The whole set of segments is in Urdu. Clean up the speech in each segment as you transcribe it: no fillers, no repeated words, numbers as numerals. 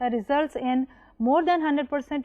results in more than 100%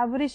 average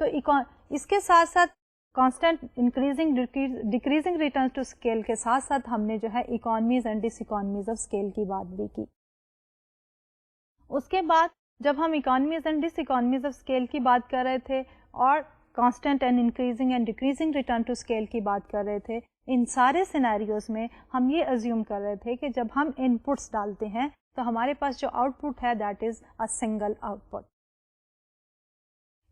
تو اس کے ساتھ ساتھ constant increasing decreasing return to scale کے ساتھ ساتھ ہم نے جو ہے economies and diseconomies of scale کی بات بھی کی. اس کے بعد جب ہم economies and diseconomies of scale کی بات کر رہے تھے اور constant and increasing and decreasing return to scale کی بات کر رہے تھے, ان سارے سینیریوز میں ہم یہ ازیوم کر رہے تھے کہ جب ہم ان پٹس ڈالتے ہیں تو ہمارے پاس جو آؤٹ پٹ ہے that is a single out put.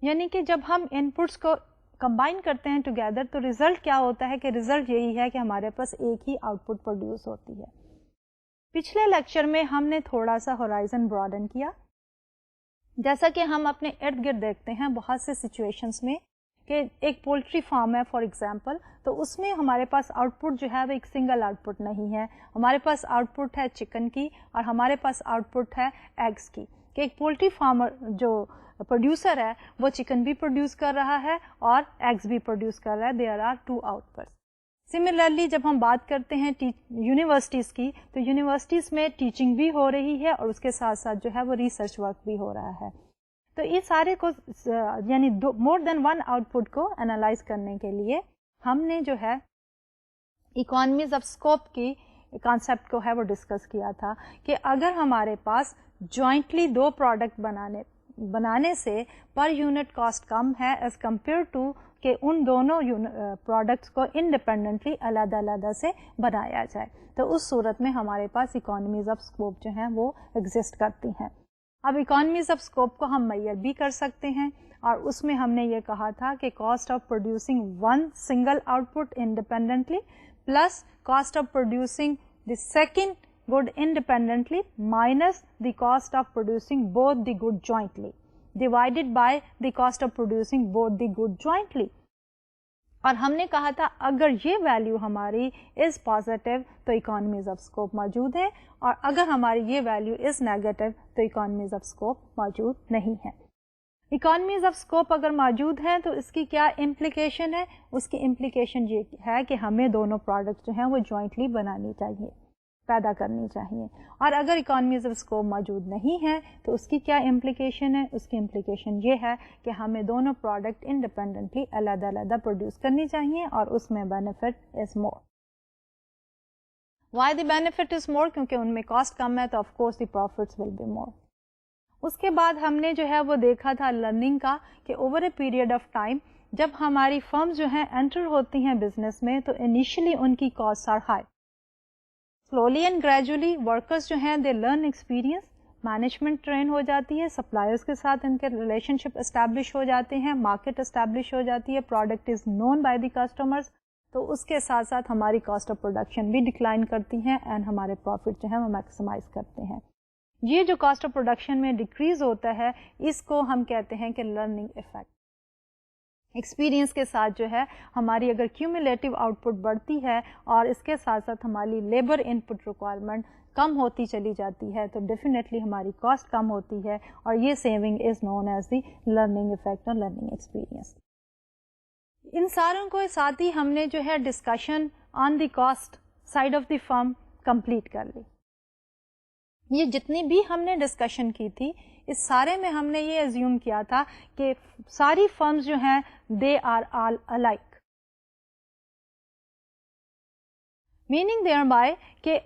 یعنی کہ جب ہم ان پٹس کو کمبائن کرتے ہیں ٹوگیدر تو ریزلٹ کیا ہوتا ہے کہ ریزلٹ یہی ہے کہ ہمارے پاس ایک ہی آؤٹ پٹ پروڈیوس ہوتی ہے. پچھلے لیکچر میں ہم نے تھوڑا سا ہورائزن براڈن کیا, جیسا کہ ہم اپنے ارد گرد دیکھتے ہیں بہت سے سچویشنس میں کہ ایک پولٹری فارم ہے فار ایگزامپل, تو اس میں ہمارے پاس آؤٹ پٹ جو ہے وہ ایک سنگل آؤٹ پٹ نہیں ہے. ہمارے پاس آؤٹ پٹ ہے چکن کی اور ہمارے پاس آؤٹ پٹ ہے ایگس کی, کہ ایک پولٹری فارمر جو پروڈیوسر ہے وہ چکن بھی پروڈیوس کر رہا ہے اور ایگس بھی پروڈیوس کر رہا ہے. There are 2 outputs. Similarly جب ہم بات کرتے ہیں یونیورسٹیز کی تو یونیورسٹیز میں ٹیچنگ بھی ہو رہی ہے اور اس کے ساتھ ساتھ جو ہے وہ ریسرچ ورک بھی ہو رہا ہے. تو یہ سارے کو یعنی مور دین 1 آؤٹ پٹ کو انالائز کرنے کے لیے ہم نے جو ہے اکانومیز آف اسکوپ کی کانسیپٹ کو ہے وہ ڈسکس کیا تھا کہ اگر ہمارے پاس جوائنٹلی 2 پروڈکٹ بنانے سے پر یونٹ کاسٹ کم ہے ایز کمپیئر ٹو کہ ان دونوں پروڈکٹس کو انڈیپینڈنٹلی علیحدہ علیحدہ سے بنایا جائے, تو اس صورت میں ہمارے پاس اکانومیز آف اسکوپ جو ہیں وہ ایگزسٹ کرتی ہیں. اب اکانومیز آف اسکوپ کو ہم میئر بھی کر سکتے ہیں اور اس میں ہم نے یہ کہا تھا کہ cost of producing 1 single out put independently plus cost of producing the second good independently minus the cost of producing both the good jointly divided by the cost of producing both the good jointly. اور ہم نے کہا تھا اگر یہ ویلیو ہماری از پازیٹیو تو اکانومیز آف اسکوپ موجود ہے اور اگر ہماری یہ ویلیو از نیگیٹو تو اکانومیز آف اسکوپ موجود نہیں ہے. اکانومیز آف اسکوپ اگر موجود ہیں تو اس کی کیا امپلیکیشن ہے؟ اس کی امپلیکیشن یہ ہے کہ ہمیں دونوں پروڈکٹ جو ہیں وہ جوائنٹلی بنانی چاہیے, پیدا کرنی چاہیے. اور اگر اکانومیز آف اسکوپ موجود نہیں ہے تو اس کی کیا امپلیکیشن ہے؟ اس کی امپلیکیشن یہ ہے کہ ہمیں دونوں پروڈکٹ انڈیپینڈنٹلی علیحدہ علیحدہ پروڈیوس کرنی چاہیے اور اس میں benefit is more. Why the benefit is more? کیونکہ ان میں کاسٹ کم ہے تو of course the profits will be more. اس کے بعد ہم نے جو ہے وہ دیکھا تھا لرننگ کا کہ over a period of time جب ہماری فرمز جو ہیں انٹر ہوتی ہیں بزنس میں تو انیشلی ان کی cost are high. Slowly and gradually workers جو ہیں they learn experience, management train ہو جاتی ہے, سپلائرز کے ساتھ ان کے ریلیشن شپ اسٹیبلش ہو جاتے ہیں, مارکیٹ اسٹیبلش ہو جاتی ہے, product is known by the customers. تو اس کے ساتھ ساتھ ہماری کاسٹ آف پروڈکشن بھی ڈکلائن کرتی ہیں اینڈ ہمارے پروفٹ جو ہیں وہ میکسیمائز کرتے ہیں. یہ جو کاسٹ آف پروڈکشن میں ڈکریز ہوتا ہے اس کو ہم کہتے ہیں کہ لرننگ افیکٹ. ایکسپیرئنس کے ساتھ جو ہے ہماری اگر کیومولیٹو آؤٹ پٹ بڑھتی ہے اور اس کے ساتھ ساتھ ہماری لیبر ان پٹ ریکوائرمنٹ کم ہوتی چلی جاتی ہے تو ڈیفینیٹلی ہماری کاسٹ کم ہوتی ہے اور یہ saving is known as the learning effect اور لرننگ ایکسپیرئنس. ان ساروں کو ساتھ ہی ہم نے جو ہے discussion on the cost side of the firm complete کر لی. یہ جتنی بھی ہم نے ڈسکشن کی تھی اس سارے میں ہم نے یہ ایزیوم کیا تھا کہ ساری فرمز جو ہیں they are all alike, meaning thereby کہ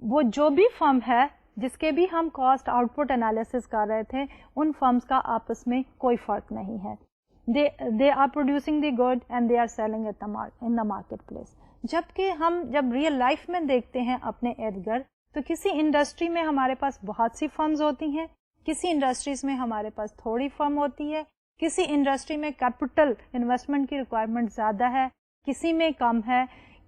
وہ جو بھی فرم ہے جس کے بھی ہم کاسٹ آؤٹ پٹ انالیسس کر رہے تھے ان فرمز کا آپس میں کوئی فرق نہیں ہے. they are producing the good and they are selling it in the marketplace. جبکہ ہم جب ریئل لائف میں دیکھتے ہیں اپنے ارد گرد تو کسی انڈسٹری میں ہمارے پاس بہت سی فرمز ہوتی ہیں, کسی انڈسٹریز میں ہمارے پاس تھوڑی فرم ہوتی ہے, کسی انڈسٹری میں کیپٹل انویسٹمنٹ کی ریکوائرمنٹ زیادہ ہے, کسی میں کم ہے,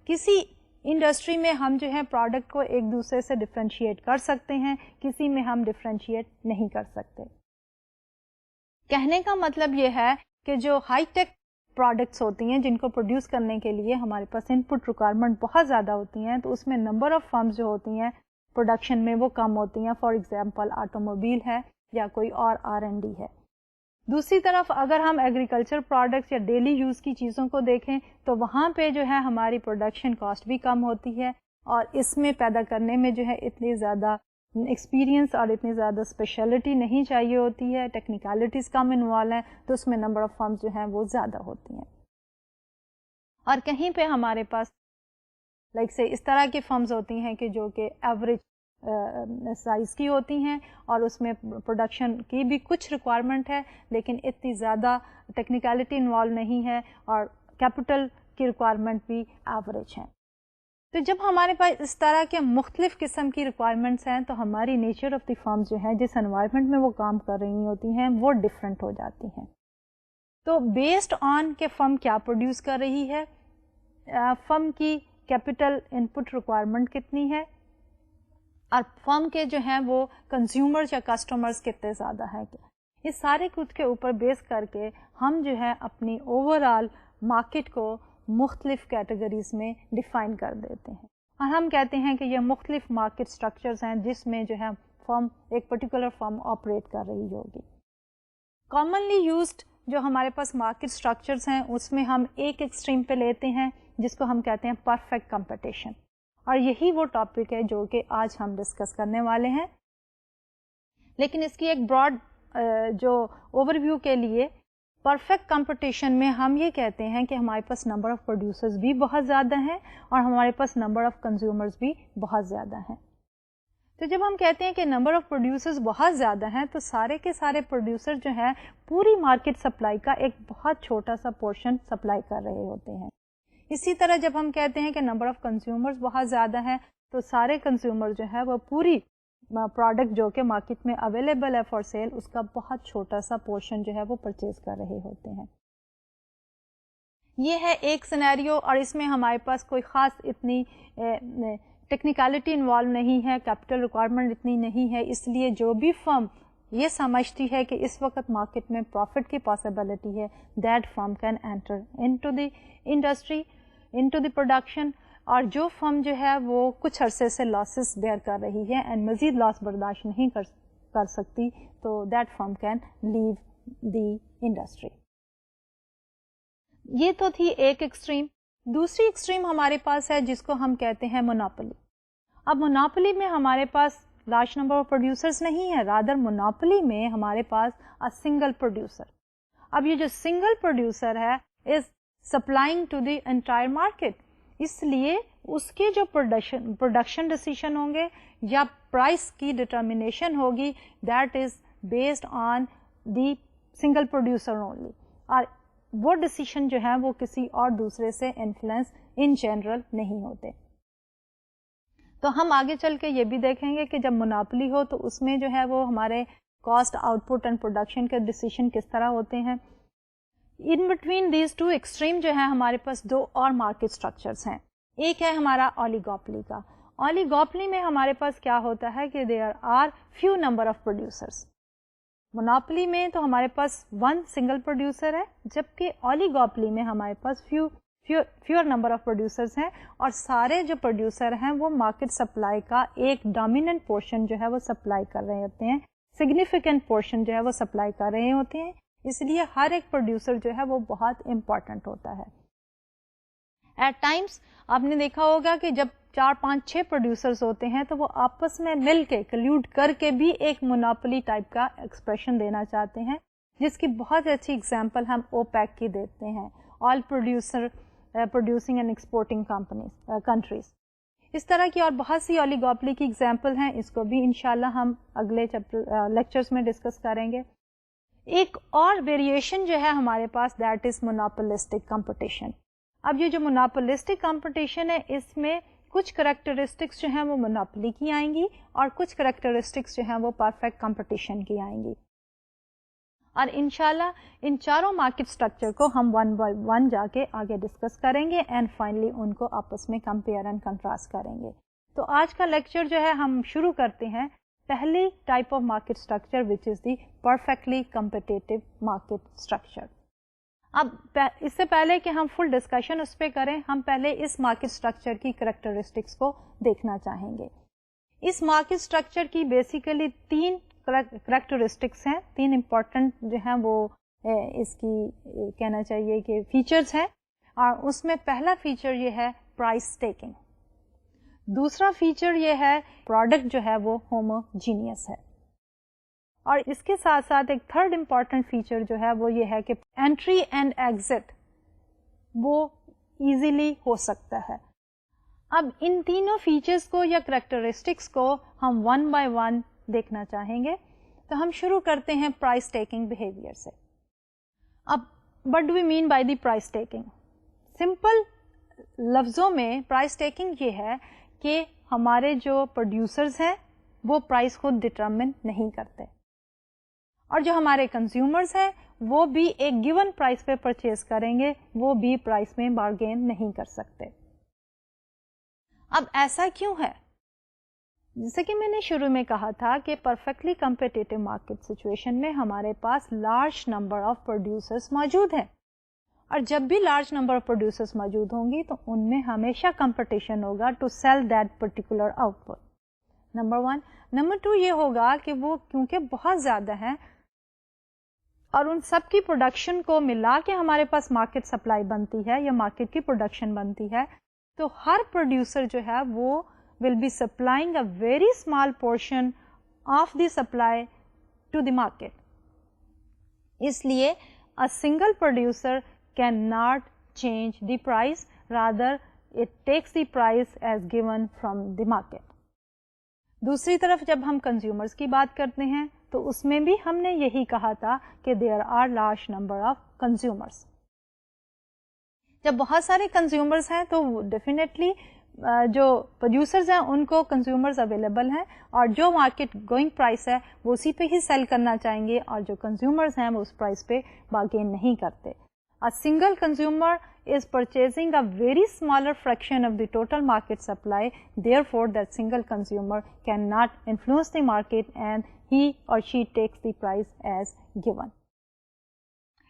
کسی انڈسٹری میں ہم جو ہے پروڈکٹ کو ایک دوسرے سے ڈفرینشیٹ کر سکتے ہیں, کسی میں ہم ڈفرینشیٹ نہیں کر سکتے. کہنے کا مطلب یہ ہے کہ جو ہائی ٹیک پروڈکٹس ہوتی ہیں جن کو پروڈیوس کرنے کے لیے ہمارے پاس ان پٹ ریکوائرمنٹ بہت زیادہ ہوتی ہیں تو اس میں نمبر آف فرمز جو ہوتی ہیں پروڈکشن میں وہ کم ہوتی ہیں. فار ایگزامپل آٹو موبائل ہے یا کوئی اور R&D ہے. دوسری طرف اگر ہم ایگریکلچر پروڈکٹس یا ڈیلی یوز کی چیزوں کو دیکھیں تو وہاں پہ جو ہے ہماری پروڈکشن کاسٹ بھی کم ہوتی ہے اور اس میں پیدا کرنے میں جو ہے اتنی زیادہ ایکسپیرینس اور اتنی زیادہ اسپیشلٹی نہیں چاہیے ہوتی ہے, ٹیکنیکلٹیز کم انوالو ہیں, تو اس میں نمبر آف فرمز جو ہیں وہ زیادہ ہوتی ہیں. اور کہیں پہ ہمارے پاس لائک سے اس طرح کی فرمز ہوتی ہیں کہ جو کہ ایوریج سائز کی ہوتی ہیں, اور اس میں پروڈکشن کی بھی کچھ ریکوائرمنٹ ہے لیکن اتنی زیادہ ٹیکنیکلٹی انوالو نہیں ہے, اور کیپٹل کی ریکوائرمنٹ بھی ایوریج ہیں. تو جب ہمارے پاس اس طرح کے مختلف قسم کی ریکوائرمنٹس ہیں تو ہماری نیچر آف دی فرم جو ہے, جس انوائرمنٹ میں وہ کام کر رہی ہوتی ہیں, وہ ڈفرینٹ ہو جاتی ہیں. تو بیسڈ آن کہ فرم کیا پروڈیوس کر رہی ہے, فرم کی کیپٹل ان پٹ ریکوائرمنٹ کتنی ہے, اور فرم کے جو ہیں وہ کنزیومرز یا کسٹمرز کتنے زیادہ ہیں, یہ سارے کچھ کے اوپر بیس کر کے ہم جو ہے اپنی اوور آل مارکیٹ کو مختلف کیٹیگریز میں ڈیفائن کر دیتے ہیں, اور ہم کہتے ہیں کہ یہ مختلف مارکیٹ سٹرکچرز ہیں جس میں جو ہے فرم ایک پرٹیکولر فرم آپریٹ کر رہی ہوگی. کامنلی یوزڈ جو ہمارے پاس مارکیٹ سٹرکچرز ہیں اس میں ہم ایک ایکسٹریم پہ لیتے ہیں جس کو ہم کہتے ہیں پرفیکٹ کمپٹیشن, اور یہی وہ ٹاپک ہے جو کہ آج ہم ڈسکس کرنے والے ہیں. لیکن اس کی ایک براڈ جو اوور ویو کے لیے, پرفیکٹ کمپٹیشن میں ہم یہ کہتے ہیں کہ ہمارے پاس نمبر آف پروڈیوسرز بھی بہت زیادہ ہیں اور ہمارے پاس نمبر آف کنزیومرز بھی بہت زیادہ ہیں. تو جب ہم کہتے ہیں کہ نمبر آف پروڈیوسرز بہت زیادہ ہیں تو سارے کے سارے پروڈیوسر جو ہیں پوری مارکیٹ سپلائی کا ایک بہت چھوٹا سا پورشن سپلائی کر رہے ہوتے ہیں. اسی طرح جب ہم کہتے ہیں کہ نمبر آف کنزیومرز بہت زیادہ ہیں تو سارے کنزیومر جو ہے وہ پوری پروڈکٹ جو کہ مارکیٹ میں اویلیبل ہے فار سیل, اس کا بہت چھوٹا سا پورشن جو ہے وہ پرچیز کر رہے ہوتے ہیں. یہ ہے ایک سینیریو, اور اس میں ہمارے پاس کوئی خاص اتنی ٹیکنیکلٹی انوالو نہیں ہے, کیپٹل ریکوائرمنٹ اتنی نہیں ہے, اس لیے جو بھی فرم یہ سمجھتی ہے کہ اس وقت مارکیٹ میں پروفٹ کی پاسبلٹی ہے, that firm can enter into the industry, into the production. اور جو فرم جو ہے وہ کچھ عرصے سے لاسز بیئر کر رہی ہے اینڈ مزید لاس برداشت نہیں کر سکتی, تو that firm can leave the industry. یہ تو تھی ایک ایکسٹریم. دوسری ایکسٹریم ہمارے پاس ہے جس کو ہم کہتے ہیں مونوپولی. اب مونوپولی میں ہمارے پاس لارج نمبر آف پروڈیوسرز نہیں ہے, رادر مونوپولی میں ہمارے پاس سنگل پروڈیوسر. اب یہ جو سنگل پروڈیوسر ہے is supplying to the entire market, اس لیے اس کے جو پروڈکشن ڈیسیشن ہوں گے یا پرائس کی ڈٹرمینیشن ہوگی, that is based on the single producer only, اور وہ ڈیسیشن جو ہے وہ کسی اور دوسرے سے انفلوئنس ان جنرل نہیں ہوتے. تو ہم آگے چل کے یہ بھی دیکھیں گے کہ جب مونوپولی ہو تو اس میں جو ہے وہ ہمارے cost, out put and production کے ڈیسیشن کس طرح ہوتے ہیں. In between these two extreme جو ہے ہمارے پاس دو اور مارکیٹ اسٹرکچرس ہیں. ایک ہے ہمارا اولیگوپلی کا. اولیگوپلی میں ہمارے پاس کیا ہوتا ہے کہ there are few number of producers. Monopoly میں تو ہمارے پاس ون سنگل پروڈیوسر ہے, جبکہ اولیگوپلی میں ہمارے پاس فیور نمبر آف پروڈیوسرز ہیں, اور سارے جو پروڈیوسر ہیں وہ مارکیٹ سپلائی کا ایک ڈومیننٹ پورشن جو ہے وہ سپلائی کر رہے ہوتے ہیں, سگنیفیکینٹ پورشن جو ہے وہ سپلائی کر رہے ہوتے ہیں. اس لیے ہر ایک پروڈیوسر جو ہے وہ بہت امپورٹنٹ ہوتا ہے. ایٹ ٹائمس آپ نے دیکھا ہوگا کہ جب 4, 5, 6 پروڈیوسرز ہوتے ہیں تو وہ آپس میں مل کے کلیوڈ کر کے بھی ایک مونوپولی ٹائپ کا ایکسپریشن دینا چاہتے ہیں, جس کی بہت اچھی اگزامپل ہم اوپیک کی دیتے ہیں, all producer producing and exporting countries. اس طرح کی اور بہت سی اولیگوپلی کی اگزامپل ہیں, اس کو بھی انشاءاللہ ہم اگلے لیکچرز میں ڈسکس کریں گے. ایک اور ویریشن جو ہے ہمارے پاس, دیٹ از مونوپولسٹک کمپٹیشن. اب یہ جو مونوپولسٹک کمپٹیشن ہے اس میں کچھ کریکٹرسٹکس جو ہیں وہ مونوپولی کی آئیں گی اور کچھ کریکٹرسٹکس جو ہیں وہ پرفیکٹ کمپٹیشن کی آئیں گی. اور انشاءاللہ ان چاروں مارکیٹ اسٹرکچر کو ہم ون بائی ون جا کے آگے ڈسکس کریں گے اینڈ فائنلی ان کو آپس میں کمپیئر اینڈ کنٹراسٹ کریں گے. تو آج کا لیکچر جو ہے ہم شروع کرتے ہیں پہلی type of market structure which is the perfectly competitive market structure. اب اس سے پہلے کہ ہم فل ڈسکشن اس پہ کریں, ہم پہلے اس مارکیٹ اسٹرکچر کی کریکٹرسٹکس کو دیکھنا چاہیں گے. اس مارکیٹ اسٹرکچر کی بیسیکلی 3 کریکٹرسٹکس ہیں, 3 امپورٹنٹ جو ہیں وہ اس کی کہنا چاہیے کہ فیچرز ہیں, اور اس میں پہلا فیچر یہ ہے پرائس ٹیکنگ. دوسرا فیچر یہ ہے پروڈکٹ جو ہے وہ ہوموجینئس ہے. اور اس کے ساتھ ساتھ ایک تھرڈ امپورٹنٹ فیچر جو ہے وہ یہ ہے کہ انٹری اینڈ ایگزٹ وہ ایزیلی ہو سکتا ہے. اب ان تینوں فیچرز کو یا کریکٹرسٹکس کو ہم ون بائی ون دیکھنا چاہیں گے. تو ہم شروع کرتے ہیں پرائز ٹیکنگ بہیویئر سے. اب what do we mean by the price taking? Simple لفظوں میں پرائز ٹیکنگ یہ ہے کہ ہمارے جو پروڈیوسرز ہیں وہ پرائز خود ڈٹرمن نہیں کرتے اور جو ہمارے کنزیومرز ہیں وہ بھی ایک گیون پرائز پہ پرچیز کریں گے, وہ بھی پرائز میں بارگین نہیں کر سکتے. اب ایسا کیوں ہے؟ جیسے کہ میں نے شروع میں کہا تھا کہ پرفیکٹلی کمپیٹیٹو مارکیٹ سچویشن میں ہمارے پاس لارج نمبر آف پروڈیوسرز موجود ہیں اور جب بھی لارج نمبر آف پروڈیوسرز موجود ہوں گی تو ان میں ہمیشہ کمپٹیشن ہوگا to sell that particular output. Number 1. Number 2 یہ ہوگا کہ وہ کیونکہ بہت زیادہ ہیں اور ان سب کی پروڈکشن کو ملا کے ہمارے پاس مارکیٹ سپلائی بنتی ہے یا مارکیٹ کی پروڈکشن بنتی ہے, تو ہر پروڈیوسر جو ہے وہ will be supplying a very small portion of the supply to the market. اس لیے a single producer cannot change the price, rather it takes the price as given from the market. دوسری طرف جب ہم کنزیومرز کی بات کرتے ہیں تو اس میں بھی ہم نے یہی کہا تھا کہ there are large number of consumers. جب بہت سارے کنزیومرز ہیں تو ڈیفینیٹلی جو پروڈیوسرز ہیں ان کو کنزیومرز اویلیبل ہیں اور جو مارکیٹ گوئنگ پرائس ہے وہ اسی پہ ہی سیل کرنا چاہیں گے اور جو کنزیومرز ہیں وہ اس پرائس پہ بارگین نہیں کرتے. A single consumer is purchasing a very smaller fraction of the total market supply, therefore that single consumer cannot influence the market and he or she takes the price as given.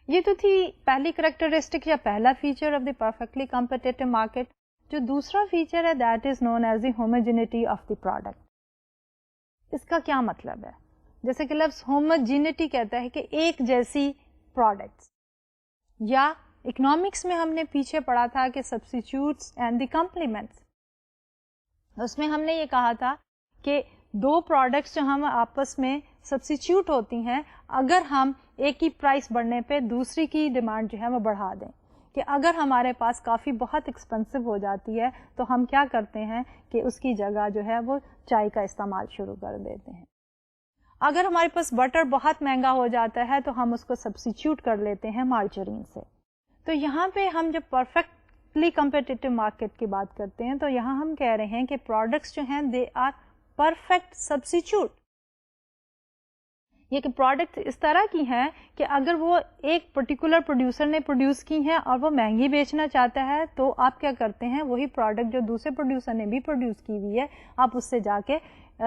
یہ تو تھی پہلی کریکٹرسٹک یا پہلا feature of the perfectly competitive market. جو دوسرا فیچر ہے that is known as the homogeneity of the product. اس کا کیا مطلب ہے؟ جیسے کہ لفظ ہوموجینٹی کہتا ہے کہ ایک جیسی پروڈکٹس, یا اکنامکس میں ہم نے پیچھے پڑھا تھا کہ سبسٹیٹیوٹس اینڈ دی کمپلیمنٹس. اس میں ہم نے یہ کہا تھا کہ دو پروڈکٹس جو ہم آپس میں سبسٹیٹیوٹ ہوتی ہیں, اگر ہم ایک کی پرائس بڑھنے پہ دوسری کی ڈیمانڈ جو ہے وہ بڑھا دیں, کہ اگر ہمارے پاس کافی بہت ایکسپینسو ہو جاتی ہے تو ہم کیا کرتے ہیں کہ اس کی جگہ جو ہے وہ چائے کا استعمال شروع کر دیتے ہیں. اگر ہمارے پاس بٹر بہت مہنگا ہو جاتا ہے تو ہم اس کو سبسٹیٹیوٹ کر لیتے ہیں مارجرین سے. تو یہاں پہ ہم جب پرفیکٹلی کمپیٹیٹو مارکیٹ کی بات کرتے ہیں تو یہاں ہم کہہ رہے ہیں کہ پروڈکٹس جو ہیں دے آر پرفیکٹ سبسٹیٹیوٹ. یہ کہ پروڈکٹ اس طرح کی ہیں کہ اگر وہ ایک پرٹیکولر پروڈیوسر نے پروڈیوس کی ہیں اور وہ مہنگی بیچنا چاہتا ہے تو آپ کیا کرتے ہیں, وہی پروڈکٹ جو دوسرے پروڈیوسر نے بھی پروڈیوس کی ہوئی ہے آپ اس سے جا کے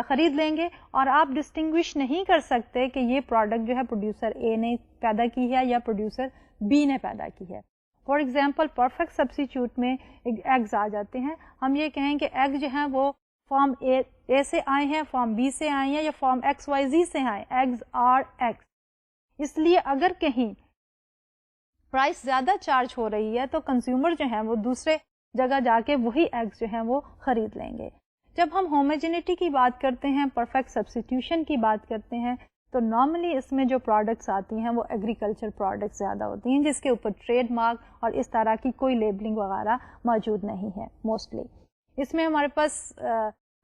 خرید لیں گے اور آپ ڈسٹنگوش نہیں کر سکتے کہ یہ پروڈکٹ جو ہے پروڈیوسر اے نے پیدا کی ہے یا پروڈیوسر بی نے پیدا کی ہے. فار ایگزامپل پرفیکٹ سبسٹیٹیوٹ میں ایگز آ جاتے ہیں. ہم یہ کہیں کہ ایگ جو ہیں وہ فارم اے سے آئے ہیں, فارم بی سے آئے ہیں یا فارم ایکس وائی زی سے آئے. Eggs are eggs. اس لیے اگر کہیں پرائس زیادہ چارج ہو رہی ہے تو کنزیومر جو ہیں وہ دوسرے جگہ جا کے وہی ایگز جو ہیں وہ خرید لیں گے. جب ہم ہوموجینٹی کی بات کرتے ہیں, پرفیکٹ سبسٹیٹیوشن کی بات کرتے ہیں, تو نارملی اس میں جو پروڈکٹس آتی ہیں وہ ایگریکلچر پروڈکٹس زیادہ ہوتی ہیں جس کے اوپر ٹریڈ مارک اور اس طرح کی کوئی لیبلنگ وغیرہ موجود نہیں ہے. موسٹلی اس میں ہمارے پاس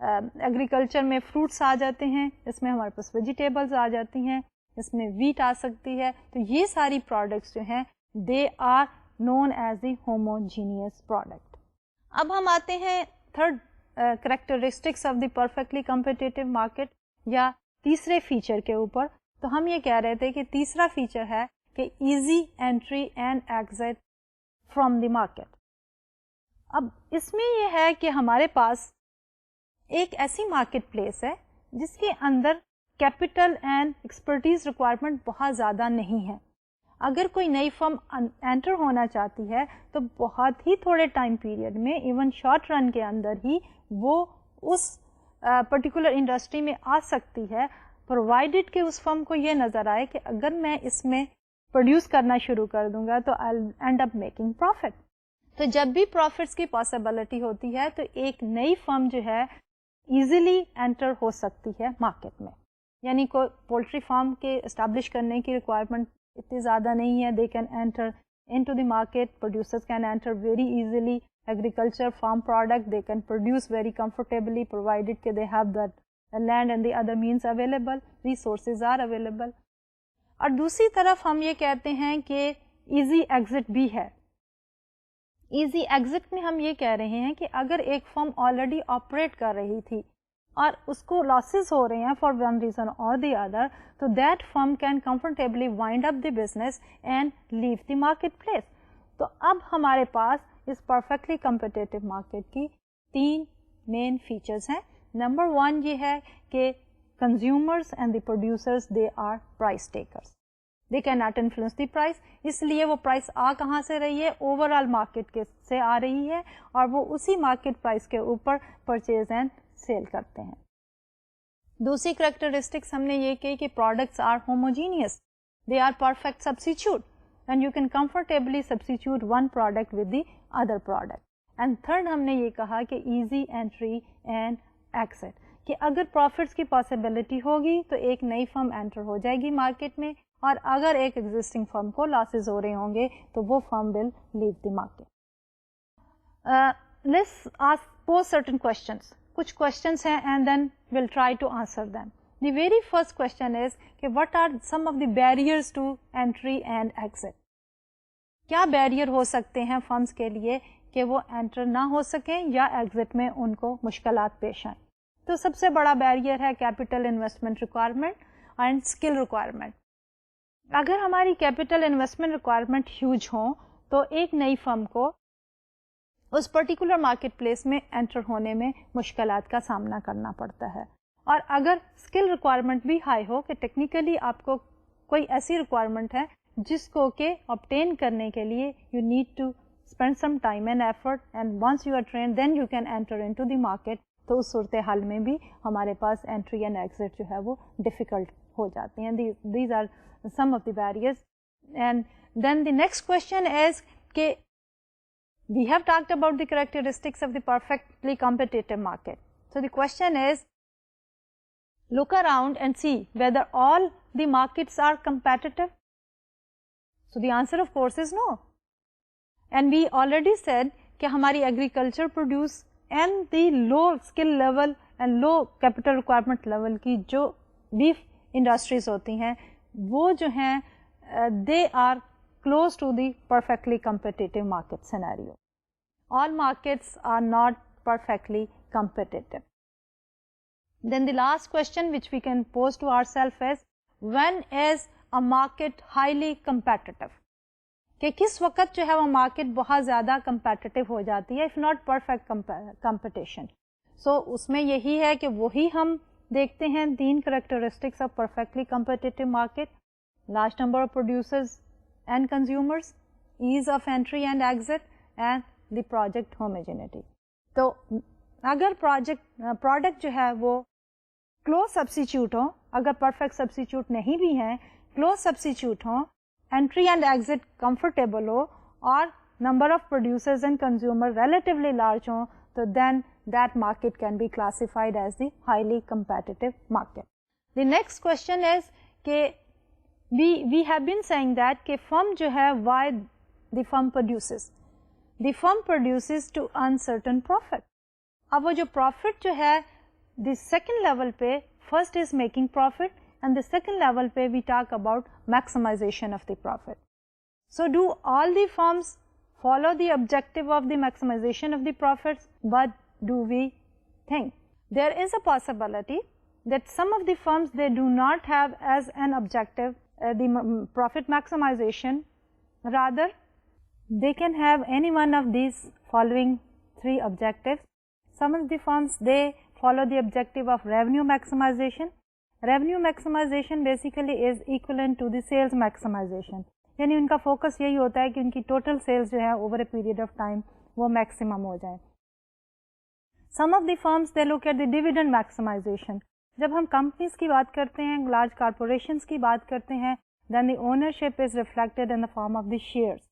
ایگریکلچر میں فروٹس آ جاتے ہیں, اس میں ہمارے پاس ویجیٹیبلز آ جاتی ہیں, اس میں ویٹ آ سکتی ہے. تو یہ ساری پروڈکٹس جو ہیں they are known as the homogeneous product. اب ہم آتے ہیں third characteristics of the perfectly competitive market یا تیسرے فیچر کے اوپر. تو ہم یہ کہہ رہے تھے کہ تیسرا فیچر ہے کہ easy entry and exit from the market. اب اس میں یہ ہے کہ ہمارے پاس ایک ایسی مارکیٹ پلیس ہے جس کے اندر کیپٹل اینڈ ایکسپرٹیز ریکوائرمنٹ بہت زیادہ نہیں ہے. اگر کوئی نئی فرم انٹر ہونا چاہتی ہے تو بہت ہی تھوڑے ٹائم پیریڈ میں, ایون شارٹ رن کے اندر ہی وہ اس پرٹیکولر انڈسٹری میں آ سکتی ہے, پرووائڈیڈ کہ اس فرم کو یہ نظر آئے کہ اگر میں اس میں پروڈیوس کرنا شروع کر دوں گا تو آئی اینڈ اپ میکنگ پروفٹ. تو جب بھی پروفٹس کی پاسبلٹی ہوتی ہے تو ایک نئی فرم جو ہے ایزیلی انٹر ہو سکتی ہے مارکیٹ میں. یعنی کوئی پولٹری فارم کے اسٹیبلش کرنے کی ریکوائرمنٹ اتنی زیادہ نہیں ہے. They can enter into the market, producers can enter very easily. Agriculture, farm product, they can produce very comfortably provided that they have that land and the other means available, resources are available. اور دوسری طرف ہم یہ کہتے ہیں کہ ایزی ایگزٹ بھی ہے. ایزی ایگزٹ میں ہم یہ کہہ رہے ہیں کہ اگر ایک فرم آلریڈی آپریٹ کر رہی تھی اور اس کو لاسز ہو رہے ہیں for one reason or the other, تو that firm can comfortably wind up the business and leave the market place. تو اب ہمارے پاس اس پرفیکٹلی کمپیٹیٹو مارکیٹ کی 3 مین فیچرز ہیں. نمبر 1 یہ ہے کہ consumers and the producers they are price takers. They can not influence the price. اس لیے وہ پرائز کہاں سے رہی ہے, اوور آل مارکیٹ کے سے آ رہی ہے اور وہ اسی مارکیٹ پرائز کے اوپر پرچیز اینڈ سیل کرتے ہیں. دوسری کریکٹرسٹکس ہم نے یہ کہی کہ products are homogeneous, they are perfect substitute and you can comfortably substitute one product with the other product. And third ہم نے یہ کہا کہ ایزی انٹری اینڈ ایکسٹ, کہ اگر پروفٹس کی پاسبلٹی ہوگی تو ایک نئی فرم انٹر ہو جائے گی مارکیٹ میں, اور اگر ایک ایگزسٹنگ فرم کو لاسز ہو رہے ہوں گے تو وہ firm will leave the market. Let's pose certain questions. کچھ کوشچنس ہیں and then will try to answer them. The very first question is کہ what are some of the barriers to entry and exit. کیا بیریئر ہو سکتے ہیں فرمس کے لیے کہ وہ انٹر نہ ہو سکیں یا ایگزٹ میں ان کو مشکلات پیش آئیں. تو سب سے بڑا بیریئر ہے capital investment requirement and skill requirement. اگر ہماری کیپٹل انویسٹمنٹ ریکوائرمنٹ ہیوج ہوں تو ایک نئی فرم کو اس پرٹیکولر مارکیٹ پلیس میں انٹر ہونے میں مشکلات کا سامنا کرنا پڑتا ہے. اور اگر اسکل ریکوائرمنٹ بھی ہائی ہو کہ ٹیکنیکلی آپ کو کوئی ایسی ریکوائرمنٹ ہے جس کو کہ آبٹین کرنے کے لیے you need to spend some time and effort and once you are trained then you can enter into the market, تو اس صورتحال میں بھی ہمارے پاس انٹری اینڈ ایگزٹ جو ہے وہ ڈیفیکلٹ ہو جاتے ہیں. These are some of the barriers. And then the next question is کہ we have talked about the characteristics of the perfectly competitive market. So the question is, look around and see whether all the markets are competitive. So the answer of course is no. And we already said کہ ہماری agriculture produce and the low skill level and low capital requirement level کی جو beef industries ہوتی ہیں وہ جو ہیں they are close to the perfectly competitive market scenario. All markets are not perfectly competitive. Then the last question which we can pose to our self is when is a market highly competitive, کہ کس وقت جو ہے وہ مارکیٹ بہت زیادہ کمپیٹیٹیو ہو جاتی ہے if not perfect competition. So اس میں یہی ہے کہ وہی ہم دیکھتے ہیں 3 characteristics of perfectly competitive market: large number of producers and consumers, ease of entry and exit, and the project homogeneity. تو اگر پروڈکٹ جو ہے وہ کلوز سبسٹیچیوٹ ہو, اگر پرفیکٹ سبسٹیچیوٹ نہیں بھی ہیں, کلوز سبسٹیچیوٹ ہوں, انٹری اینڈ ایگزٹ کمفرٹیبل ہو, اور number of producers and consumer relatively large ہوں, تو دین that market can be classified as the highly competitive market. The next question is کہ we have been saying that کہ firm جو ہے why the firm produces. The firm produces to earn certain profit. اب وہ جو profit جو ہے the second level پہ first is making profit and the second level پہ we talk about maximization of the profit. So do all the firms follow the objective of the maximization of the profits, but do we think there is a possibility that some of the firms they do not have as an objective the profit maximization, rather they can have any one of these following 3 objectives. Some of the firms they follow the objective of revenue maximization. Revenue maximization basically is equivalent to the sales maximization, یعنی ان کا فوکس یہی ہوتا ہے کہ ان کی ٹوٹل سیلز جو ہے over a period of time وہ میکسیمم ہو جائیں. Some of the firms they look at the dividend maximization. جب ہم کمپنیز کی بات کرتے ہیں, لارج کارپوریشنز کی بات کرتے ہیں, then the ownership is reflected in the form of the shares.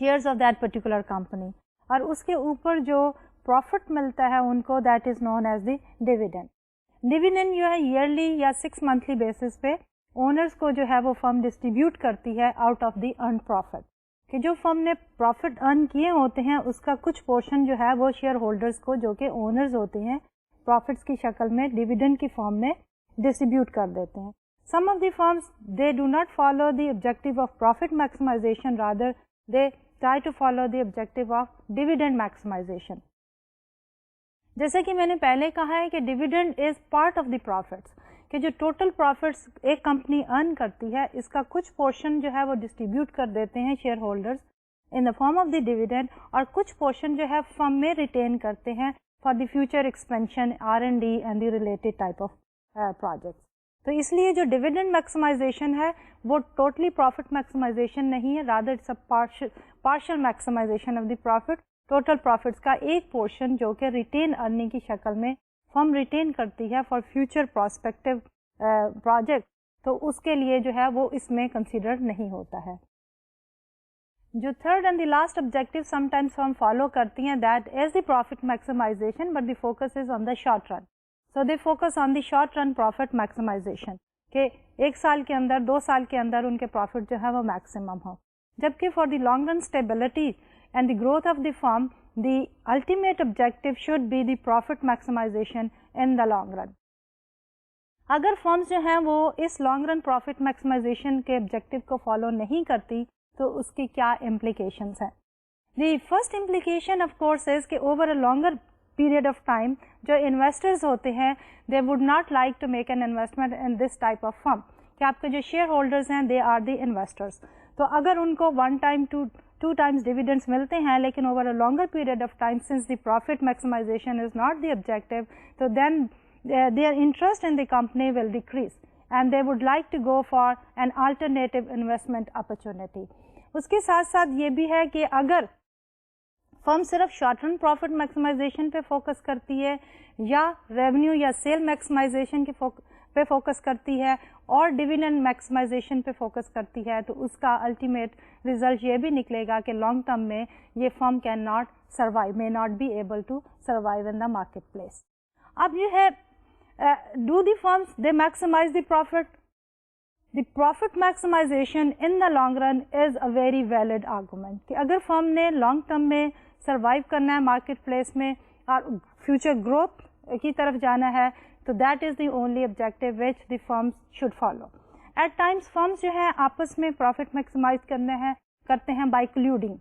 Shares of that particular company, اور اس کے اوپر جو پروفٹ ملتا ہے ان کو that is known as the dividend. Dividend جو ہے ایئرلی یا 6 منتھلی بیسس پہ اونرس کو جو ہے وہ فرم ڈسٹریبیوٹ کرتی ہے out of the earn profit, کہ جو فرم نے پروفٹ ارن کیے ہوتے ہیں اس کا کچھ پورشن جو ہے وہ شیئر ہولڈرس کو جو کہ اونرز ہوتے ہیں پروفٹس کی شکل میں ڈیویڈنڈ کی فارم میں ڈسٹریبیوٹ کر دیتے ہیں. Some of the firms they do not follow the objective of profit maximization, rather they try to follow the objective of dividend maximization. جیسے کہ میں نے پہلے کہا ہے کہ dividend is part of the profits, کہ جو ٹوٹل پروفٹس ایک کمپنی ارن کرتی ہے اس کا کچھ پورشن جو ہے وہ ڈسٹریبیوٹ کر دیتے ہیں share holders in the form of the dividend, اور کچھ پورشن جو ہے فرم میں ریٹین کرتے ہیں for the future expansion, R&D and the related type of projects. تو اس لیے جو ڈیویڈنڈ میکسیمائزیشن ہے وہ ٹوٹلی پروفٹ میکسیمائزیشن نہیں ہے, rather it's a partial maximisation of the profit. Total profits کا ایک پورشن جو کہ ریٹین ارننگ کی شکل میں فرم ریٹین کرتی ہے فار فیوچر پراسپیکٹو پروجیکٹ, تو اس کے لیے جو ہے وہ اس میں کنسیڈر نہیں ہوتا ہے. جو third and the last objective sometimes ہم فالو کرتی ہیں that is the profit maximisation, but the focus is on the short run. So they focus on the short run profit maximization, کہ 1 سال کے اندر 2 سال کے اندر ان کے پروفٹ جو ہے وہ میکسیمم ہو, جبکہ for the long run stability and the growth of the firm the ultimate objective should be the profit maximisation in the long run. اگر فرمز جو ہیں وہ اس لانگ رن پروفٹ میکسیمائزیشن کے آبجیکٹو کو فالو نہیں کرتی تو اس کی کیا امپلیکیشنس ہیں؟ The first implication of course is کہ over a longer period of time جو انویسٹرز ہوتے ہیں they would not like to make an investment in this type of firm, کہ آپ کے جو شیئر ہولڈرز ہیں they are the investors. تو اگر ان کو 1 time to 2 times dividends ملتے ہیں لیکن over a longer period of time since the profit maximization is not the objective, so then their interest in the company will decrease and they would like to go for an alternative investment opportunity. اس کے ساتھ ساتھ یہ بھی ہے کہ اگر فرم صرف شارٹ رن پروفٹ میکسیمائزیشن پہ فوکس کرتی ہے یا ریونیو یا سیل میکسیمائزیشن پہ فوکس کرتی ہے اور ڈیویڈنڈ میکسیمائزیشن پہ فوکس کرتی ہے, تو اس کا الٹیمیٹ ریزلٹ یہ بھی نکلے گا کہ لانگ ٹرم میں یہ فرم can not survive, may not be able to survive in the marketplace. اب یہ ہے do the firms they maximize the profit? The profit maximization in the long run is a very valid argument, کہ اگر فرم نے لانگ ٹرم میں سروائیو کرنا ہے مارکیٹ پلیس میں اور فیوچر گروتھ کی طرف جانا ہے تو that is the only objective which the firms should follow. At times firms جو ہے آپس میں پروفٹ میکسیمائز کرتے ہیں بائی کلیوڈنگ,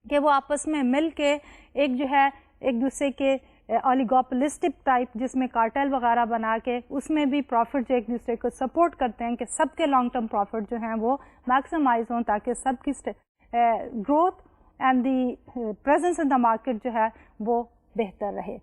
کہ وہ آپس میں مل کے ایک جو ہے ایک دوسرے کے اولیگوپولسٹک ٹائپ جس میں کارٹیل وغیرہ بنا کے اس میں بھی پروفٹ جو ایک دوسرے کو سپورٹ کرتے ہیں کہ سب کے لانگ ٹرم پروفٹ جو ہیں وہ میکسیمائز ہوں تاکہ سب کی growth and the presence in the market جو ہے وہ بہتر رہے.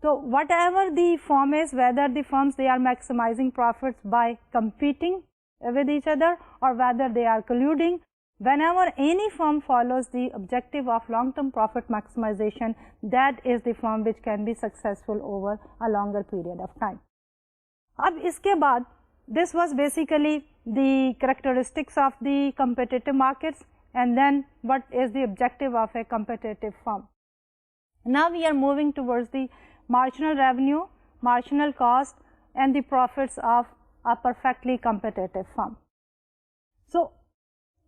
تو whatever the firm is, whether the firms they are maximising profits by competing with each other اور whether they are colluding, whenever any firm follows the objective of long-term profit maximization, that is the firm which can be successful over a longer period of time. اب اس کے بعد this was basically the characteristics of the competitive markets, and then what is the objective of a competitive firm. Now we are moving towards the marginal revenue, marginal cost and the profits of a perfectly competitive firm. So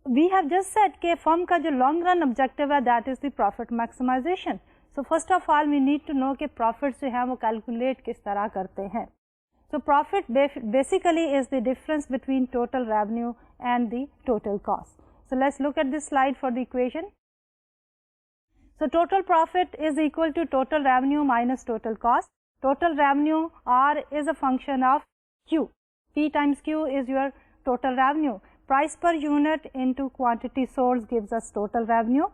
we have just said کہ فرم کا جو لانگ رن آبجیکٹو ہے that is the profit maximisation. So first of all we need to know کہ پروفٹ جو ہے وہ کیلکولیٹ کس طرح کرتے ہیں. So profit basically is the difference between total revenue and the total cost. So let's look at this slide for the equation. So total profit is equal to total revenue minus total cost. Total revenue R is a function of Q. P times Q is your total revenue. Price per unit into quantity sold gives us total revenue.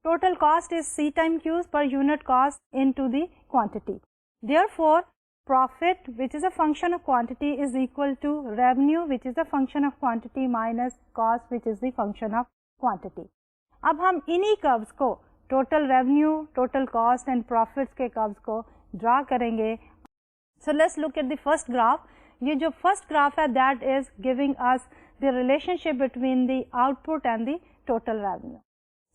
Total cost is C times Q per unit cost into the quantity. Therefore, profit which is a function of quantity is equal to revenue which is a function of quantity minus cost which is the function of quantity. اب ہم انہی curves کو total revenue, total cost and profits کے curves کو draw کریں گے. So let's look at the first graph. یہ جو first graph ہے that is giving us the relationship between the output and the total revenue.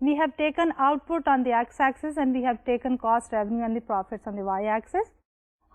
we have taken output on the x axis and we have taken cost, revenue and the profits on the y axis.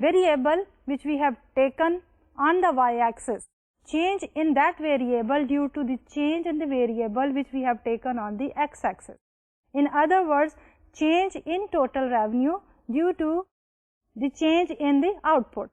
variable which we have taken on the y-axis, change in that variable due to the change in the variable which we have taken on the x-axis. In other words, change in total revenue due to the change in the output.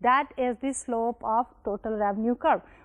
That is the slope of total revenue curve.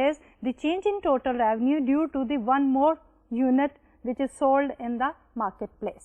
is the change in total revenue due to the one more unit which is sold in the marketplace.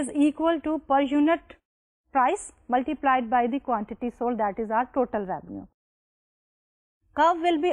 is equal to per unit price multiplied by the quantity sold, that is our total revenue. Curve will be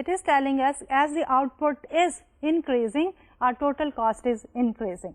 it is telling us as the output is increasing our total cost is increasing.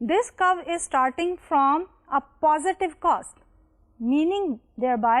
this curve is starting from a positive cost, meaning thereby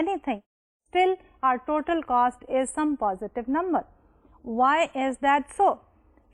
anything, still our total cost is some positive number. Why is that so?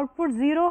output zero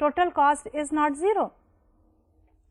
total cost is not zero.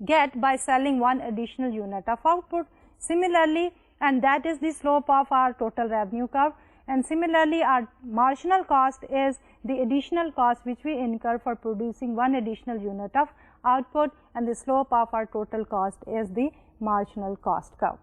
get by selling one additional unit of output. Similarly, and that is the slope of our total revenue curve, and similarly our marginal cost is the additional cost which we incur for producing one additional unit of output, and the slope of our total cost is the marginal cost curve.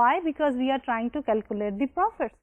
Why? Because we are trying to calculate the profits.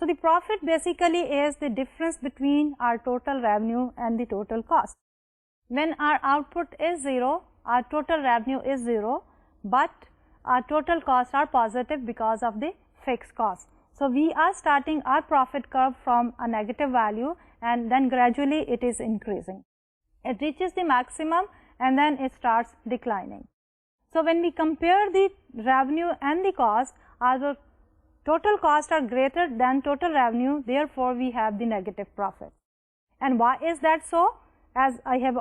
So the profit basically is the difference between our total revenue and the total cost. When our output is zero, our total revenue is zero, but our total costs are positive because of the fixed cost. So we are starting our profit curve from a negative value and then gradually it is increasing. It reaches the maximum and then it starts declining. So when we compare the revenue and the cost, our total costs are greater than total revenue, therefore we have the negative profit. And why is that so? As I have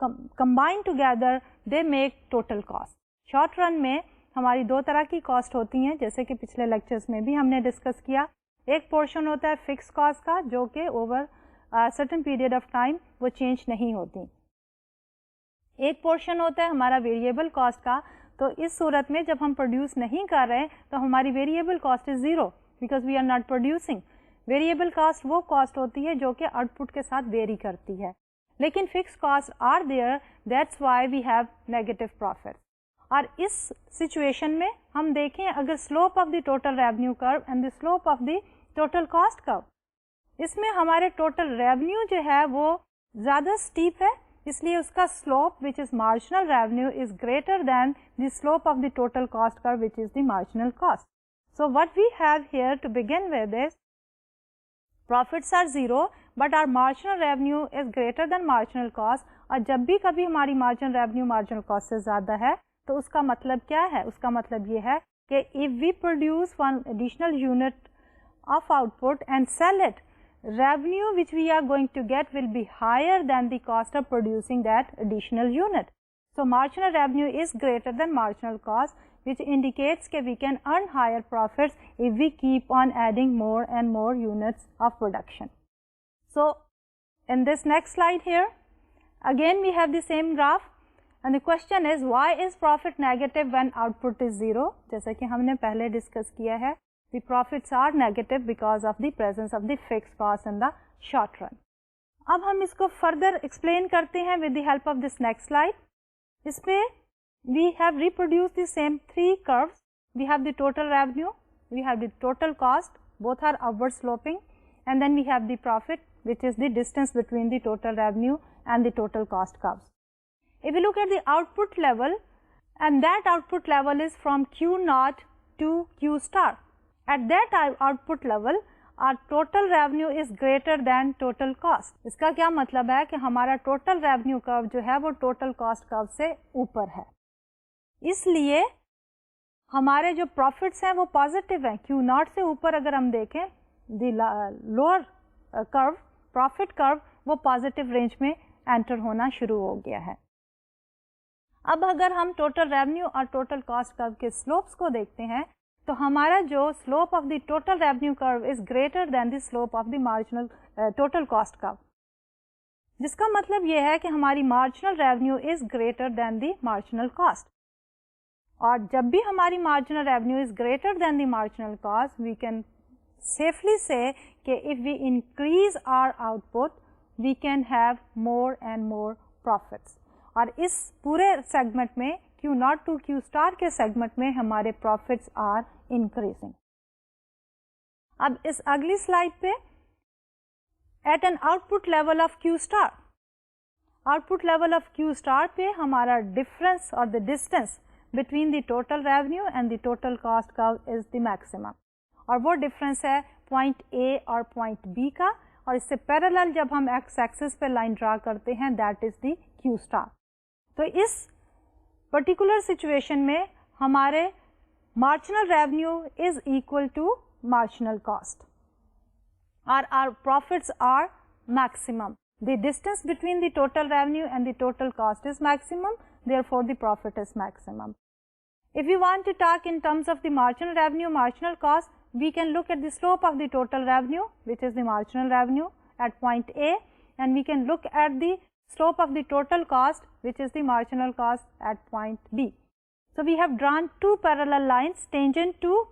combined together they make total cost. Short run میں ہماری دو طرح کی کاسٹ ہوتی ہیں, جیسے کہ پچھلے لیکچرز میں بھی ہم نے ڈسکس کیا. ایک پورشن ہوتا ہے فکس کاسٹ کا جو کہ over certain period of time وہ چینج نہیں ہوتی. ایک پورشن ہوتا ہے ہمارا ویریبل کاسٹ کا. تو اس صورت میں جب ہم پروڈیوس نہیں کر رہے تو ہماری variable cost is zero because we are not producing. Variable cost وہ کاسٹ ہوتی ہے جو کہ آؤٹ پٹ کے ساتھ ویری کرتی ہے, لیکن fixed cost are there, that's why we have negative profit. اور اس سچویشن میں ہم دیکھیں اگر slope of the total revenue curve and the slope of the total cost curve, اس میں ہمارے ٹوٹل ریونیو جو ہے وہ زیادہ اسٹیپ ہے, اس لیے اس کا slope which is marginal revenue is greater than the slope of the total cost curve which is the marginal cost. So what we have here to begin with is profits are zero but our marginal revenue is greater than marginal cost. اور جب بھی کبھی ہماری marginal revenue marginal cost سے زیادہ ہے تو اس کا مطلب کیا ہے؟ اس کا مطلب یہ ہے کہ if we produce one additional unit of output and sell it, revenue which we are going to get will be higher than the cost of producing that additional unit. So marginal revenue is greater than marginal cost, which indicates that we can earn higher profits if we keep on adding more and more units of production. So in this next slide here, again we have the same graph and the question is why is profit negative when output is zero? جیسا کہ ہم نے پہلے ڈسکس کیا ہے, the profits are negative because of the presence of the fixed cost in the short run. اب ہم اس کو further explain کرتے ہیں with the help of this next slide. اس پہ we have reproduced the same three curves. We have the total revenue, we have the total cost, both are upward sloping, and then we have the profit, which is the distance between the total revenue and the total cost curves. If you look at the output level, and that output level is from Q naught to Q star. At that output level, our total revenue is greater than total cost. اس کا کیا مطلب ہے کہ ہمارا total revenue curve جو ہے وہ total cost curve سے اوپر ہے. اس لیے ہمارے جو پروفٹس ہیں وہ پازیٹیو ہیں. کیو ناٹ سے اوپر اگر ہم دیکھیں دی لوور کرو, پروفٹ کرو وہ پازیٹیو رینج میں انٹر ہونا شروع ہو گیا ہے. اب اگر ہم ٹوٹل ریونیو اور ٹوٹل کاسٹ کرو کے سلوپس کو دیکھتے ہیں تو ہمارا جو slope of the total revenue curve is greater than the slope of the marginal total cost curve, جس کا مطلب یہ ہے کہ ہماری marginal revenue is greater than the marginal cost. اور جب بھی ہماری marginal revenue is greater than the marginal cost, we can safely say کہ if we increase are output we can have more and more profits. اور اس پورے سیگمنٹ میں Q not to Q star کے سیگمنٹ میں ہمارے پروفٹس آر انکریزنگ. اب اس اگلی سلائڈ پہ at an output level of Q star, output level of Q star پہ ہمارا ڈفرینس اور the distance between the total revenue and the total cost curve is the maximum. اور وہ ڈفرینس ہے پوائنٹ A اور پوائنٹ B کا, اور اس سے پیرالل جب ہم ایکس ایکسس پہ لائن ڈرا کرتے ہیں that is the Q star. تو اس پرٹیکولر سچویشن میں ہمارے marginal revenue is equal to marginal cost اور our profits are maximum. The distance between the total revenue and the total cost is maximum, therefore the profit is maximum. If we want to talk in terms of the marginal revenue, marginal cost, we can look at the slope of the total revenue, which is the marginal revenue at point A, and we can look at the slope of the total cost, which is the marginal cost at point B. So we have drawn two parallel lines tangent to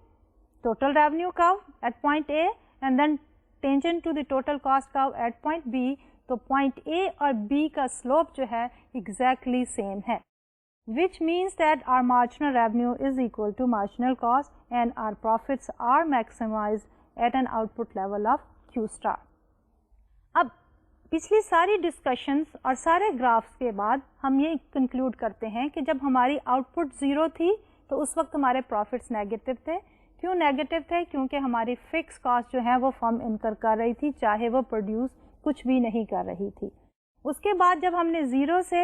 total revenue curve at point A and then tangent to the total cost curve at point B. تو پوائنٹ A اور B کا سلوپ جو ہے exactly same ہے, which means that our marginal revenue is equal to marginal cost and our profits are maximized at an output level of Q star. اب پچھلی ساری ڈسکشنز اور سارے گرافس کے بعد ہم یہ کنکلوڈ کرتے ہیں کہ جب ہماری آؤٹ پٹ زیرو تھی تو اس وقت ہمارے پروفٹس نیگیٹو تھے. کیوں نیگیٹو تھے؟ کیونکہ ہماری فکس کاسٹ جو ہے وہ فرم انکر کر رہی تھی چاہے وہ پروڈیوس کچھ بھی نہیں کر رہی تھی. اس کے بعد جب ہم نے زیرو سے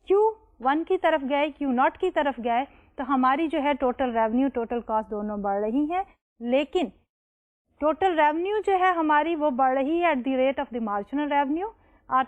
Q1 کی طرف گئے, Q0 کی طرف گئے, تو ہماری جو ہے ٹوٹل ریونیو ٹوٹل کاسٹ دونوں بڑھ رہی ہیں, لیکن ٹوٹل ریونیو جو ہے ہماری وہ بڑھ رہی ہے at the rate of the marginal revenue, our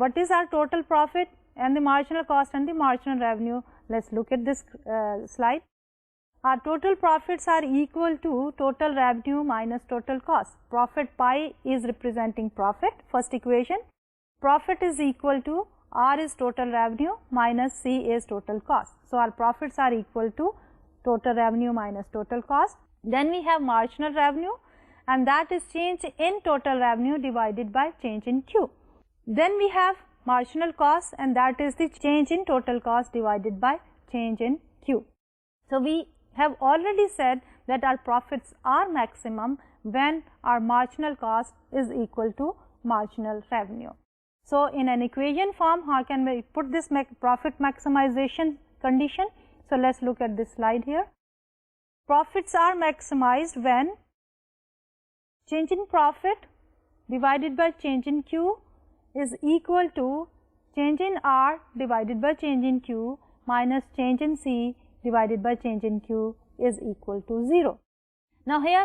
what is our total profit and the marginal cost and the marginal revenue. Let's look at this slide. Our total profits are equal to total revenue minus total cost. Profit pi is representing profit, first equation. Profit is equal to R is total revenue minus C is total cost. So our profits are equal to total revenue minus total cost. Then we have marginal revenue, and that is change in total revenue divided by change in Q. Then we have marginal cost, and that is the change in total cost divided by change in Q. So we have already said that our profits are maximum when our marginal cost is equal to marginal revenue. So in an equation form, how can we put this profit maximization condition? So let's look at this slide here. Profits are maximized when change in profit divided by change in Q is equal to change in R divided by change in Q minus change in C divided by change in Q is equal to 0. Now here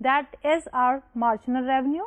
that is our marginal revenue,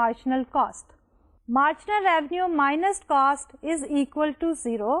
marginal cost. Marginal revenue minus cost is equal to 0,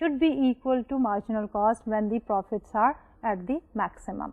should be equal to marginal cost when the profits are at the maximum.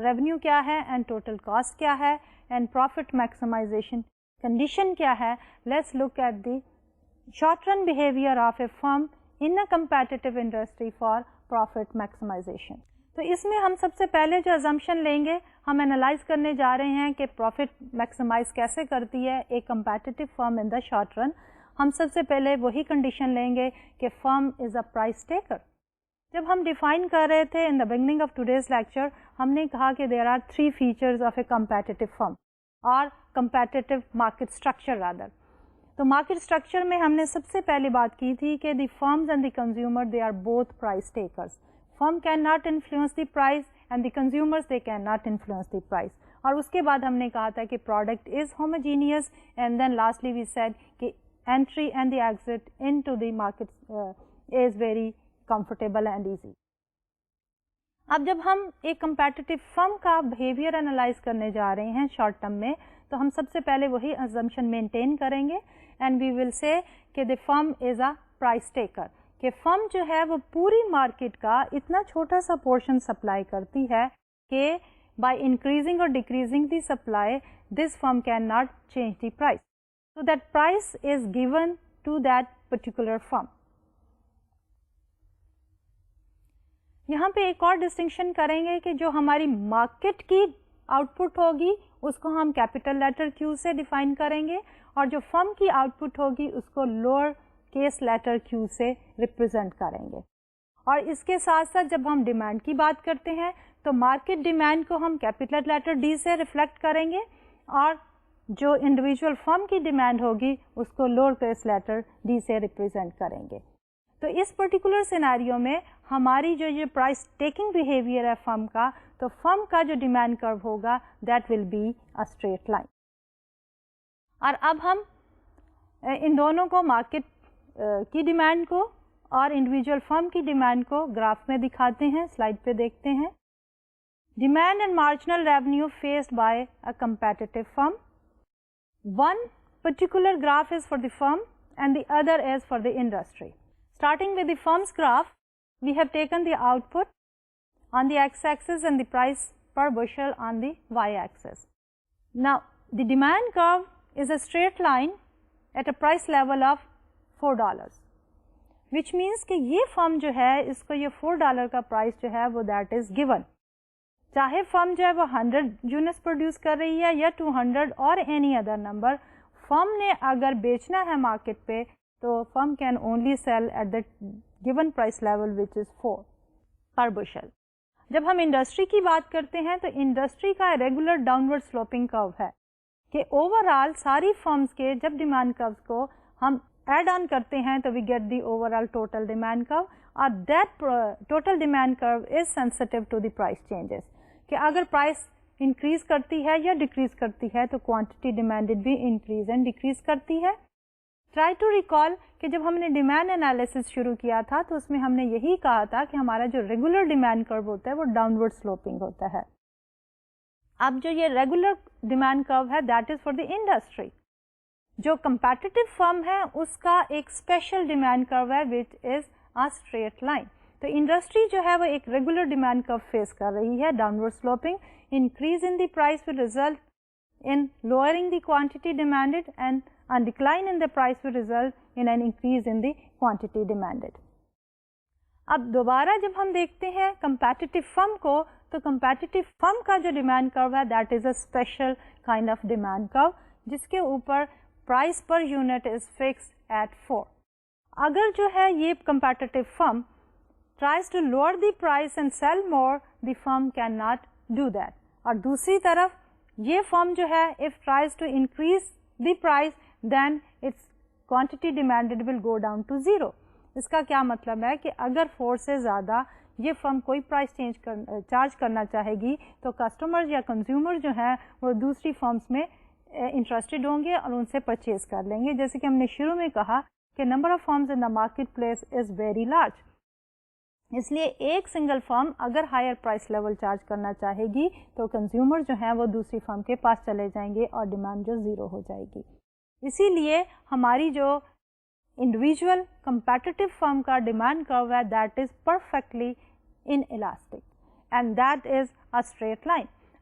Revenue کیا ہے اینڈ ٹوٹل کاسٹ کیا ہے اینڈ پروفٹ میکسیمائزیشن کنڈیشن کیا ہے. Let's look at the short run behaviour of a firm in a competitive industry for profit maximisation. تو اس میں ہم سب سے پہلے جو ازمپشن لیں گے, ہم انالائز کرنے جا رہے ہیں کہ پروفٹ میکسیمائز کیسے کرتی ہے ایک کمپیٹیٹیو فرم ان دا شارٹ رن. ہم سب سے پہلے وہی کنڈیشن لیں گے کہ فرم از اے پرائز ٹیکر. جب ہم ڈیفائن کر رہے تھے in the beginning of today's lecture, ہم نے کہا کہ there are 3 features of a competitive firm اور کمپیٹیٹیو مارکیٹ اسٹرکچر رادر. تو مارکیٹ اسٹرکچر میں ہم نے سب سے پہلی بات کی تھی کہ the firms and the consumer they are both price takers. Firm can not influence the price and the consumers they can not influence the price. اور اس کے بعد ہم نے کہا تھا کہ product is homogeneous and then lastly we said کہ entry and the exit into the market is very comfortable and easy. اب جب ہم ایک کمپیٹیٹیو فرم کا بیہیویئر انالائز کرنے جا رہے ہیں شارٹ ٹرم میں, تو ہم سب سے پہلے وہی assumption مینٹین کریں گے اینڈ وی ول سے کہ the firm is a price taker, کہ فرم جو ہے وہ پوری مارکیٹ کا اتنا چھوٹا سا پورشن سپلائی کرتی ہے کہ by increasing or decreasing the supply this firm cannot change the price. So that price is given to that particular firm. یہاں پہ ایک اور ڈسٹنکشن کریں گے کہ جو ہماری مارکیٹ کی آؤٹ پٹ ہوگی اس کو ہم کیپیٹل لیٹر کیو سے ڈیفائن کریں گے, اور جو فرم کی آؤٹ پٹ ہوگی اس کو لوور کیس لیٹر کیو سے ریپرزینٹ کریں گے. اور اس کے ساتھ ساتھ جب ہم ڈیمانڈ کی بات کرتے ہیں تو مارکیٹ ڈیمانڈ کو ہم کیپیٹل لیٹر ڈی سے ریفلیکٹ کریں گے, اور جو انڈیویجول فرم کی ڈیمانڈ ہوگی اس کو لوور کیس لیٹر ڈی سے ریپرزینٹ کریں گے. تو اس پرٹیکولر سیناریو میں ہماری جو یہ پرائز ٹیکنگ بیہیویئر ہے فرم کا, تو فرم کا جو ڈیمانڈ کرو ہوگا that will be a straight line. اور اب ہم ان دونوں کو مارکیٹ کی ڈیمانڈ کو اور انڈیویجول فرم کی ڈیمانڈ کو گراف میں دکھاتے ہیں, سلائڈ پہ دیکھتے ہیں. Demand and marginal revenue faced by a competitive firm. One particular graph is for the firm and the other is for the industry. Starting with the firm's graph, we have taken the output on the x-axis and the price per bushel on the y-axis. Now, the demand curve is a straight line at a price level of $4, which means کہ یہ firm جو ہے اس کو یہ $4 کا price جو ہے وہ that is given. چاہے فرم جو ہے وہ 100 یونٹس پروڈیوس کر رہی ہے یا 200 اور اینی ادر نمبر, فرم نے اگر بیچنا ہے مارکیٹ پہ تو firm can only sell at the given price level which is 4 per bushel. جب ہم انڈسٹری کی بات کرتے ہیں تو انڈسٹری کا ریگولر ڈاؤنورڈ سلوپنگ کرو ہے کہ اوور آل ساری فرمز کے جب ڈیمانڈ کرو کو ہم ایڈ آن کرتے ہیں تو we get the overall total demand curve, اور that total demand curve is sensitive to the price changes, کہ اگر پرائس انکریز کرتی ہے یا ڈیکریز کرتی ہے تو کوانٹٹی ڈیمانڈیڈ بھی انکریز اینڈ ڈیکریز کرتی ہے. ٹرائی ٹو ریکال کہ جب ہم نے ڈیمانڈ انالیسس شروع کیا تھا تو اس میں ہم نے یہی کہا تھا کہ ہمارا جو ریگولر ڈیمانڈ کرو ہوتا ہے وہ ڈاؤنورڈ سلوپنگ ہوتا ہے. اب جو یہ ریگولر ڈیمانڈ کرو ہے that is for the industry. جو کمپیٹیٹیو فرم ہے اس کا ایک اسپیشل ڈیمانڈ کرو ہے وچ از اے اسٹریٹ لائن. تو انڈسٹری جو ہے وہ ایک ریگولر ڈیمانڈ کرو فیس کر رہی ہے, downward sloping. Increase in the price will result in lowering the quantity demanded and decline in the price will result in an increase in the quantity demanded. اب دوبارہ جب ہم دیکھتے ہیں کمپیٹیٹیو فرم کو تو کمپیٹیٹیو فرم کا جو ڈیمانڈ کرو ہے that is a special kind of demand curve جس کے اوپر price per unit is fix at 4. اگر جو ہے یہ competitive firm tries to lower the price and sell more, the firm cannot do that. اور دوسری طرف یہ فرم جو ہے if tries to increase the price then its quantity demanded will go down to 0. اس کا کیا مطلب ہے کہ اگر 4 سے زیادہ یہ فرم کوئی پرائس چارج کرنا چاہے گی تو کسٹمر یا کنزیومر جو ہیں وہ دوسری فرمز میں انٹرسٹڈ ہوں گے اور ان سے پرچیز کر لیں گے. جیسے کہ ہم نے شروع میں کہا کہ number of firms in the marketplace is very large, اس لیے ایک سنگل فرم اگر ہائر پرائس لیول چارج کرنا چاہے گی تو کنزیومر جو ہیں وہ دوسری فرم کے پاس چلے جائیں گے اور ڈیمانڈ جو 0 ہو جائے گی. اسی لیے ہماری جو انڈیویجول کمپیٹیٹیو فرم کا ڈیمانڈ کرو ہے that is perfectly in elastic. and that is a straight line.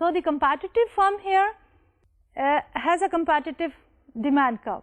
So the competitive firm here has a competitive demand curve,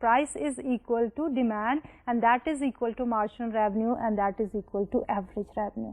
price is equal to demand and that is equal to marginal revenue and that is equal to average revenue.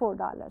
$4.